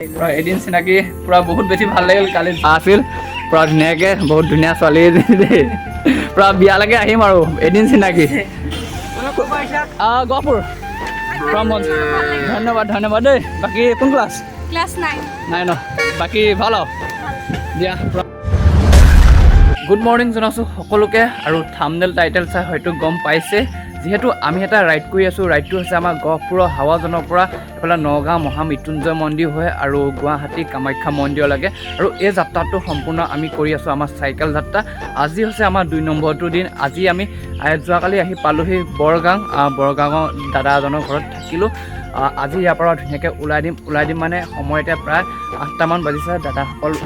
পুৰা এদিন চিনাকি পুৰা বহুত বেছি ভাল লাগিল কালি আছিল পুৰা ধুনীয়াকৈ বহুত ধুনীয়া ছোৱালী দেই পুৰা বিয়ালৈকে আহিম আৰু এদিন চিনাকি গহপুৰ পুৰা ধন্যবাদ ধন্যবাদ দেই বাকী কোন ক্লাছ ক্লাছ 9 ন বাকী ভাল আৰু দিয়া গুড মৰ্ণিং জনাইছোঁ সকলোকে আৰু থাম্বনেল টাইটেল চাই হয়তো গম পাইছে যিহেতু আমি এটা ৰাইড কৰি আছোঁ ৰাইডটো হৈছে আমাৰ গহপুৰৰ হাৱাজানৰ পৰা এইফালে নগাঁও মহামৃত্যুঞ্জয় মন্দিৰ হয় আৰু গুৱাহাটী কামাখ্যা মন্দিৰলৈকে আৰু এই যাত্ৰাটো সম্পূৰ্ণ আমি কৰি আছোঁ আমাৰ চাইকেল যাত্ৰা আজি হৈছে আমাৰ 2 নম্বৰটো দিন আজি আমি যোৱাকালি আহি পালোহি বৰগাঁৱৰ দাদা এজনৰ ঘৰত থাকিলোঁ আজি ইয়াৰ পৰা ধুনীয়াকৈ ওলাই দিম মানে সময়তে প্ৰায় 8টামান বাজিছে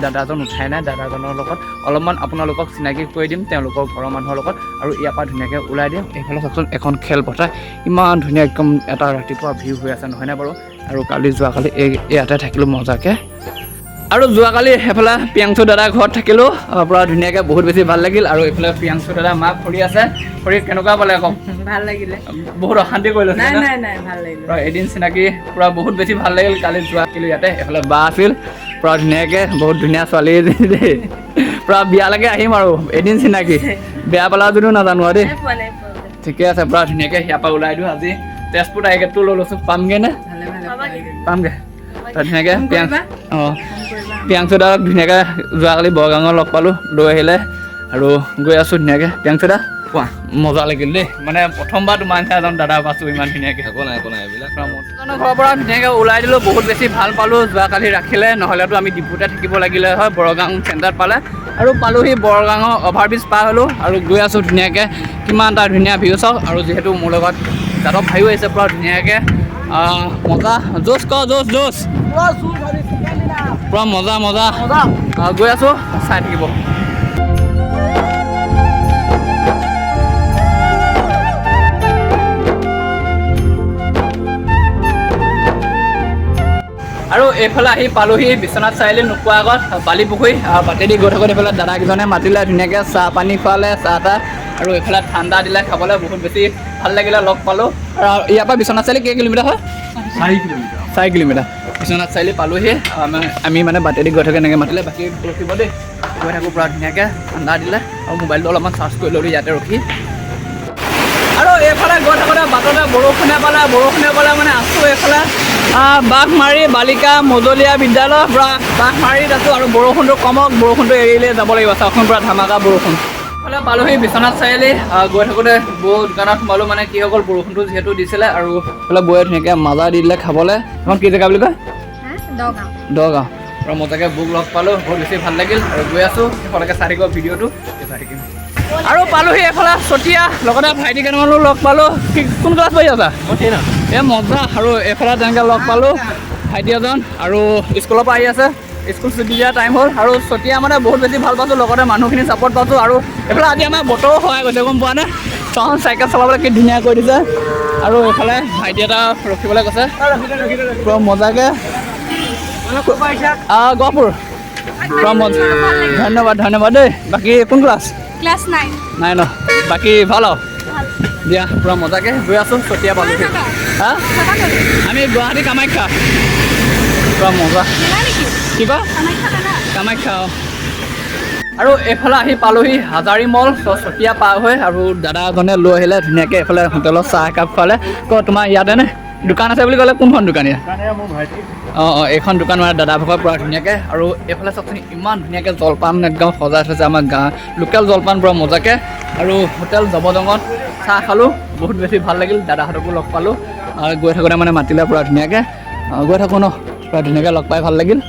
দাদাজন উঠাই নাই দাদাজনৰ লগত অলপমান আপোনালোকক চিনাকি কৰি দিম তেওঁলোকৰ ঘৰৰ মানুহৰ লগত আৰু ইয়াৰ পৰা ধুনীয়াকৈ ওলাই দিম এইফালে চাওকচোন এখন খেলপথাৰ ইমান ধুনীয়া একদম এটা ৰাতিপুৱা ভিউ হৈ আছে নহয়নে বাৰু আৰু যোৱাকালি ইয়াতে থাকিলোঁ মজাকৈ আৰু যোৱাকালি সেইফালে প্ৰিয়াংশু দাদাৰ ঘৰত থাকিলোঁ পুৰা ধুনীয়াকৈ বহুত বেছি ভাল লাগিল আৰু এইফালে প্ৰিয়াংশু দাদা মাক ফুৰি আছে ফুৰি কেনেকুৱা পালে আকৌ ভাল লাগিলে বহুত অশান্তি কৰিলে নাই ভাল লাগিলে পুৰা এদিন চিনাকি পুৰা বহুত বেছি ভাল লাগিল কালি যোৱাকালি ইয়াতে এইফালে বা আছিল পুৰা ধুনীয়াকৈ বহুত ধুনীয়া ছোৱালী দেই পুৰা বিয়ালৈকে আহিম আৰু এদিন চিনাকি বেয়া পালা যদিও নাজানো আৰু দেই ঠিকে আছে পুৰা ধুনীয়াকৈ ইয়াৰ পৰা ওলাই দিওঁ আজি তেজপুৰ টাইগেটটো লৈ লৈছোঁ পামগৈ নে পামগৈ ধুনীয়াকৈ প্ৰিয়াংশু দাক ধুনীয়াকৈ যোৱাকালি বৰগাঙত লগ পালোঁ লৈ আহিলে আৰু গৈ আছোঁ ধুনীয়াকৈ প্ৰিয়াংশু দা কোৱা মজা লাগিল দেই মানে প্ৰথমবাৰ তোমাৰ নিচিনা এজন দাদা পাইছোঁ ইমান ধুনীয়াকৈ একো নাই এইবিলাক ঘৰৰ পৰা ধুনীয়াকৈ ওলাই দিলোঁ বহুত বেছি ভাল পালোঁ যোৱাকালি ৰাখিলে নহ'লেতো আমি ডিপুতে থাকিব লাগিলে হয় বৰগাং চেণ্টাৰত পালে আৰু পালোঁহি বৰগাঙৰ অভাৰব্ৰিজ পাৰ হ'লোঁ আৰু গৈ আছোঁ ধুনীয়াকৈ কিমান এটা ধুনীয়া ভিউ চাওক আৰু যিহেতু মোৰ লগত যাদৱ ভাইও আহিছে পুৰা ধুনীয়াকৈ মজা জোচ পুৰা মজা গৈ আছোঁ চাই থাকিব আৰু এইফালে আহি পালোহি বিশ্বনাথ চাৰিআলি নোপোৱাৰ আগত বালি পুখুৰী বাটেদি গৈ থাকোঁ এইফালে দাদাকেইজনে মাতিলে ধুনীয়াকৈ চাহ পানী খোৱালে চাহ তাহ আৰু এইফালে ঠাণ্ডা দিলে খাবলৈ বহুত বেছি ভাল লাগিলে লগ পালোঁ আৰু ইয়াৰ পৰা বিশ্বনাথ চাৰিআলি কেই কিলোমিটাৰ হয় 4 কিলোমিটাৰ বিশ্বনাথ চাৰিআলি পালোহি আমি মানে বাটেদি গৈ থাকোঁ এনেকৈ মাতিলে বাকী ৰখিব দেই গৈ থাকোঁ পুৰা ধুনীয়াকৈ ঠাণ্ডা দিলে আৰু মোবাইলটো অলপমান চাৰ্জ কৰি ল'লোঁ ইয়াতে ৰখি আৰু এইফালে গৈ থাকোঁতে বাটতে বৰষুণে পালে মানে আছোঁ এইফালে বাঘমাৰী বালিকা মজলীয়া বিদ্যালয় পৰা বাঘমাৰীত আছোঁ আৰু বৰষুণটো কমক বৰষুণটো এৰিলে যাব লাগিব চাওকচোন পুৰা ধামাকা বৰষুণ এইফালে পালোহি বিশ্বনাথ চাৰিআলি গৈ থাকোঁতে বৌ দোকানত সোমালোঁ মানে কি হৈ গ'ল বৰষুণটো যিহেতু দিছিলে আৰু এইফালে বৌয়ে ধুনীয়াকৈ মাজা দি দিলে খাবলৈ এখন কি জেগা বুলি কয় দগাঁও আৰু মজাকৈ বৌক লগ পালোঁ বহুত বেছি ভাল লাগিল আৰু গৈ আছোঁ সেইফালেকে চাই থাকিব ভিডিঅ'টো চাই থাকিম আৰু পালোহি এইফালে চতিয়া লগতে ভাইটি কেইটামানো লগ পালোঁ কোন ক্লাছ পঢ়ি আছা এই মজা আৰু এইফালে তেনেকৈ লগ পালোঁ ভাইটি এজন আৰু স্কুলৰ পৰা আহি আছে স্কুল ছুটি দিয়া টাইম হ'ল আৰু চতিয়া মানে বহুত বেছি ভাল পাইছোঁ লগতে মানুহখিনি ছাপৰ্ট পাইছোঁ আৰু এইফালে আজি আমাৰ বতৰো সহায় কৰিছে গম পোৱা নে তখন চাইকেল চলাবলৈ কি ধুনীয়া কৰি দিছে আৰু এইফালে ভাইটি এটা ৰখিবলৈ কৈছে পুৰা মজাকৈ গহপুৰ পুৰা মজা ধন্যবাদ দেই বাকী কোন ক্লাছ ক্লাছ 9 ন বাকী ভাল আৰু দিয়া পুৰা মজাকৈ গৈ আছোঁ চতিয়া পালোহি আমি গুৱাহাটী কামাখ্যা পুৰা মজা কি কয় কামাখ্যা আৰু এইফালে আহি পালোহি হাজাৰী মল চতিয়া পাৰ হৈ আৰু দাদা এজনে লৈ আহিলে ধুনীয়াকৈ এইফালে হোটেলত চাহ একাপ খোৱালে তোমাৰ ইয়াতে নে দোকান আছে বুলি ক'লে কোনখন দোকান ইয়াত এইখন দোকান মানে দাদা ভাগৰ পুৰা ধুনীয়াকৈ আৰু এইফালে চাওকচোন ইমান ধুনীয়াকৈ জলপান একদম সজাই থৈছে আমাৰ লোকেল জলপান পুৰা মজাকৈ আৰু হোটেল জবদঙত চাহ খালোঁ বহুত বেছি ভাল লাগিল দাদাহঁতকো লগ পালোঁ গৈ থাকোঁতে মানে মাতিলে পুৰা ধুনীয়াকৈ গৈ থাকোঁ ন পুৰা ধুনীয়াকৈ লগ পাই ভাল লাগিল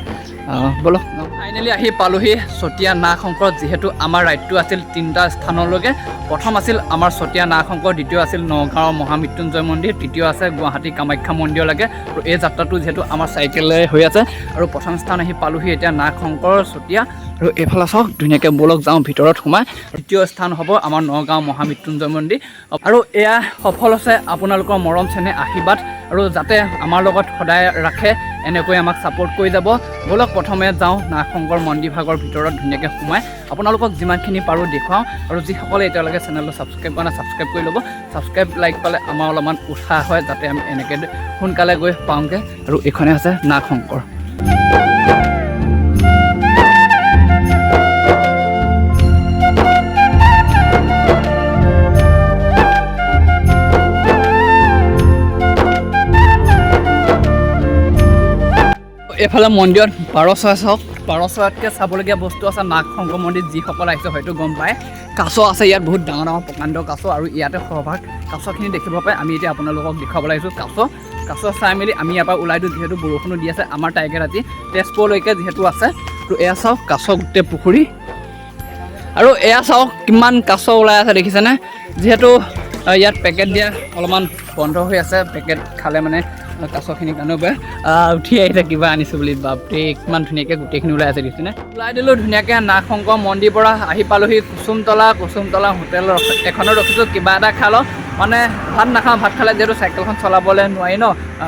ব'লক ফাইনেলি আহি পালোহি চতিয়া নাগ শংকৰ যিহেতু আমাৰ ৰাইডটো আছিল 3টা স্থানলৈকে প্ৰথম আছিল আমাৰ চতিয়া নাগ শংকৰ দ্বিতীয় আছিল নগাঁৱৰ মহামৃত্যুঞ্জয় মন্দিৰ তৃতীয় আছে গুৱাহাটী কামাখ্যা মন্দিৰলৈকে আৰু এই যাত্ৰাটো যিহেতু আমাৰ চাইকেলে হৈ আছে আৰু প্ৰথম স্থান আহি পালোহি এতিয়া নাগ শংকৰ চতিয়া আৰু এইফালে চাওক ধুনীয়াকৈ ব'লক যাওঁ ভিতৰত সোমাই তৃতীয় স্থান হ'ব আমাৰ নগাঁও মহামৃত্যুঞ্জয় মন্দিৰ আৰু এয়া সফল হৈছে আপোনালোকৰ মৰম চেনেহ আশীৰ্বাদ আৰু যাতে আমাৰ লগত সদায় ৰাখে এনেকৈ আমাক ছাপোৰ্ট কৰি যাব ব'লক প্ৰথমে যাওঁ নাগ শংকৰ মন্দিৰ ভাগৰ ভিতৰত ধুনীয়াকৈ সোমাই আপোনালোকক যিমানখিনি পাৰোঁ দেখুৱাওঁ আৰু যিসকলে এতিয়ালৈকে চেনেলটো ছাবস্ক্ৰাইব কৰা নাই ছাবস্ক্ৰাইব কৰি ল'ব ছাবস্ক্ৰাইব লাইক পালে আমাৰ অলপমান উৎসাহ হয় যাতে আমি এনেকৈ সোনকালে গৈ পাওঁগৈ আৰু এইখনে আছে নাগ শংকৰ এইফালে মন্দিৰত পাৰচৰাই চাওক পাৰচৰাইতকৈ চাবলগীয়া বস্তু আছে নাগ শংকৰ মন্দিৰ যিসকল আহিছে হয়তো গম পায় কাছ আছে ইয়াত বহুত ডাঙৰ ডাঙৰ প্ৰকাণ্ড কাছ আৰু ইয়াতে সৰহভাগ কাছখিনি দেখিব পায় আমি এতিয়া আপোনালোকক দেখুৱাবলৈ আহিছোঁ কাছ চাই মেলি আমি ইয়াৰ পৰা ওলাই দিওঁ যিহেতু বৰষুণো দি আছে আমাৰ টাইগে ৰাতি তেজপুৰলৈকে যিহেতু আছে তো এয়া চাওক কাছ গোটেই পুখুৰী আৰু এয়া চাওক কিমান কাছ ওলাই আছে দেখিছেনে যিহেতু ইয়াত পেকেট দিয়া অলপমান বন্ধ হৈ আছে পেকেট খালে মানে কাছখিনিৰ কাৰণেও বেয়া উঠি আহিছে কিবা আনিছোঁ বুলি বাপৰে কিমান ধুনীয়াকৈ গোটেইখিনি ওলাই আছে দেখিছেনে ওলাই দিলোঁ ধুনীয়াকৈ নাগ শংকৰ মন্দিৰৰ পৰা আহি পালোহি কুসুমতলা হোটেল এখনত ৰখিছোঁ কিবা এটা খাই লওঁ মানে ভাত নাখাওঁ ভাত খালে যিহেতু চাইকেলখন চলাবলৈ নোৱাৰি ন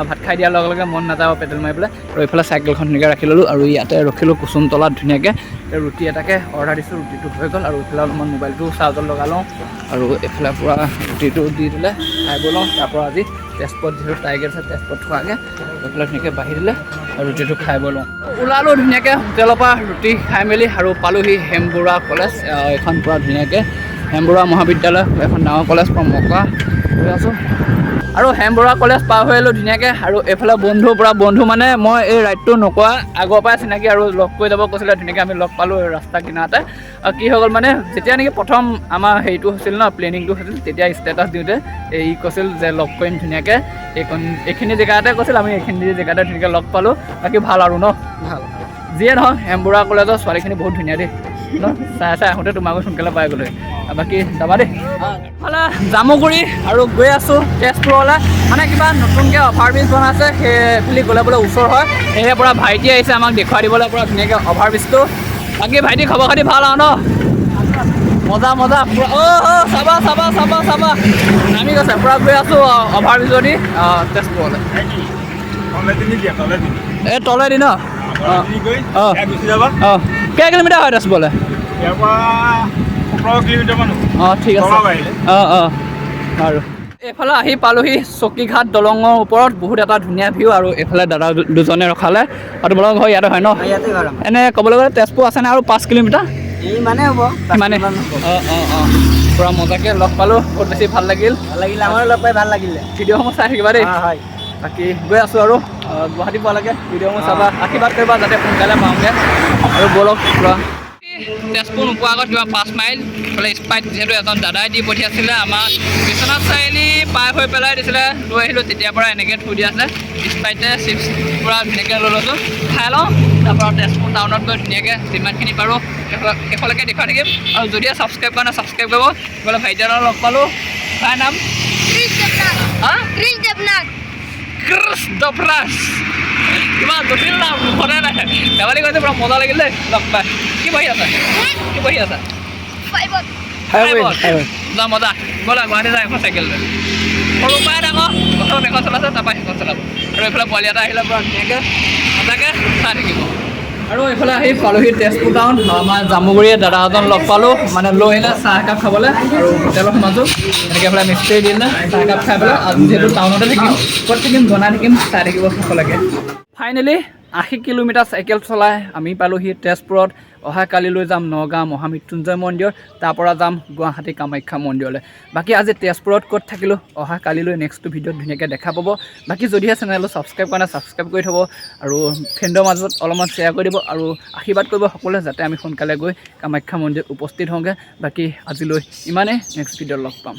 ভাত খাই দিয়াৰ লগে লগে মন নাযাব পেডেল মাৰি পেলাই আৰু এইফালে চাইকেলখন ধুনীয়াকৈ ৰাখি ল'লোঁ আৰু ইয়াতে ৰখিলোঁ কুসুমতলাত ধুনীয়াকৈ ৰুটি এটাকে অৰ্ডাৰ দিছোঁ ৰুটিটো হৈ গ'ল আৰু এইফালে অলপমান মোবাইলটো চাৰ্জত লগাই লওঁ আৰু এইফালে পূৰা ৰুটিটো দি দিলে খাই বৈ লওঁ তাৰপৰা আজি তেজপুৰত যিহেতু টাইগাৰ আছে তেজপুৰত থোৱাকৈ এইফালে ধুনীয়াকৈ বাঢ়ি দিলে আৰু ৰুটিটো খাই বৈ লওঁ ওলালোঁ ধুনীয়াকৈ হোটেলৰ পৰা ৰুটি খাই মেলি আৰু পালোঁহি হেমবৰুৱা কলেজ এইখন পূৰা ধুনীয়াকৈ হেমবৰুৱা মহাবিদ্যালয় এখন ডাঙৰ কলেজ পৰা মকা হৈ আছোঁ আৰু হেমবৰুৱা কলেজ পাৰ হৈ আহিলোঁ ধুনীয়াকৈ আৰু এইফালে বন্ধু মানে মই এই ৰাইডটো নোকোৱা আগৰ পৰাই চিনাকি আৰু লগ কৰি যাব কৈছিলে ধুনীয়াকৈ আমি লগ পালোঁ ৰাস্তা কিনাৰতে কি হৈ গ'ল মানে যেতিয়া নেকি প্ৰথম আমাৰ হেৰিটো হৈছিল ন প্লেনিংটো হৈছিল তেতিয়া ষ্টেটাছ দিওঁতে এই কৈছিল যে লগ কৰিম ধুনীয়াকৈ এইখিনি জেগাতে কৈছিল আমি এইখিনি জেগাতে ধুনীয়াকৈ লগ পালোঁ বাকী ভাল আৰু ন ভাল যিয়ে নহওক হেমবৰুৱা কলেজৰ ছোৱালীখিনি বহুত ধুনীয়া দেই ন চাই আহোঁতে তোমাকো সোনকালে পাই গ'লো বাকী যাবা দেই ইফালে জামুগুৰি আৰু গৈ আছোঁ তেজপুৰলৈ মানে কিবা নতুনকৈ অভাৰ ব্ৰিজ বনাইছে সেইফালে গ'লে বোলে ওচৰ হয় সেয়ে পৰা ভাইটি আহিছে আমাক দেখুৱাই দিবলৈ পৰা ধুনীয়াকৈ অভাৰ ব্ৰিজটো বাকী ভাইটি খবৰ খাতি ভাল আৰু ন মজা পূৰা চাবা নামি গৈছে পূৰা গৈ আছোঁ অভাৰ ব্ৰিজৰ দি তেজপুৰলৈ এই তলেদি ন কেই কিলোমিটাৰ হয় তেজপুৰলৈ ঠিক আছে আৰু এইফালে আহি পালোহি চকীঘাট দলঙৰ ওপৰত বহুত এটা ধুনীয়া ভিউ আৰু এইফালে দাদা দুজনে ৰখালে আৰু তোমালোকৰ ঘৰ ইয়াতে হয় ন এনে ক'বলৈ গ'লে তেজপুৰ আছেনে আৰু 5 কিলোমিটাৰ ইমানে হ'ব সিমানে পূৰা মজাকৈ লগ পালোঁ বহুত বেছি ভাল লাগিল আমাৰ লগ পাই ভাল লাগিলে ভিডিঅ'সমূহ চাই থাকিবা দেই হয় বাকী গৈ আছোঁ আৰু গুৱাহাটী পোৱালৈকে ভিডিঅ'সমূহ চাবা আশীৰ্বাদ কৰিবা যাতে সোনকালে পাওঁগৈ আৰু ব'লক পূৰা তেজপুৰ নোপোৱাৰ আগত কিবা 5 মাইল এইফালে স্পাইট যিহেতু এজন দাদাই দি পঠিয়াইছিলে আমাৰ বিশ্বনাথ চাৰিআলি পাৰ হৈ পেলাই দিছিলে লৈ আহিলোঁ তেতিয়াৰ পৰা এনেকৈ থৈ দিয়া আছে স্পাইটে চিপছ পূৰা ধুনীয়াকৈ লৈ লৈছোঁ খাই লওঁ তাৰপৰা তেজপুৰ টাউনত গৈ ধুনীয়াকৈ যিমানখিনি পাৰোঁ শেষলৈকে দেখুৱাই থাকিম আৰু যদিহে ছাবস্ক্ৰাইব কৰা নাই ছাবস্ক্ৰাইব কৰিব বোলে ভাইটি এজনক লগ পালোঁ তাৰ নাম ক্ৰিছ দেৱৰাজ কিমান জটিল নাম মুখতে নাই ধেমালি কৰিছে পূৰা মজা লাগিল দেই লগ পাই কি পঢ়ি আছা যা মজা ব'লা গুৱাহাটী যায় এখন চাইকেল লৈ সৰু পৰাই ডাঙৰ প্ৰথম এখন চলাইছে তাৰপৰা সেইখন চলাব আৰু এইফালে পোৱালি এটা আহিলে পূৰা ধুনীয়াকৈ মজাকৈ চাই থাকিব আৰু এইফালে আহি পালোহি তেজপুৰ টাউন আমাৰ জামুগুৰিয়ে দাদা এজন লগ পালোঁ মানে লৈ আহিলে চাহ একাপ খাবলৈ আৰু হোটেলত সোমাইছোঁ এনেকৈ এইফালে মিস্ত্ৰী দিলে চাহ একাপ খাই পেলাই আজি যিহেতু টাউনতে থাকিম ক'ত থাকিম বনাই থাকিম চাই থাকিব সকলোকে ফাইনেলি 80 কিলোমিটাৰ চাইকেল চলাই আমি পালোহি তেজপুৰত অহা কালিলৈ যাম নগাঁও মহামৃত্যুঞ্জয় মন্দিৰ তাৰপৰা যাম গুৱাহাটী কামাখ্যা মন্দিৰলৈ বাকী আজি তেজপুৰত ক'ত থাকিলোঁ অহা কালিলৈ নেক্সটটো ভিডিঅ'ত ধুনীয়াকৈ দেখা পাব বাকী যদিহে চেনেলটো ছাবস্ক্ৰাইব কৰা নাই ছাবস্ক্ৰাইব কৰি থ'ব আৰু ফ্ৰেণ্ডৰ মাজত অলপমান শ্বেয়াৰ কৰি দিব আৰু আশীৰ্বাদ কৰিব সকলোৱে যাতে আমি সোনকালে গৈ কামাখ্যা মন্দিৰত উপস্থিত হওঁগৈ বাকী আজিলৈ ইমানেই নেক্সট ভিডিঅ'ত লগ পাম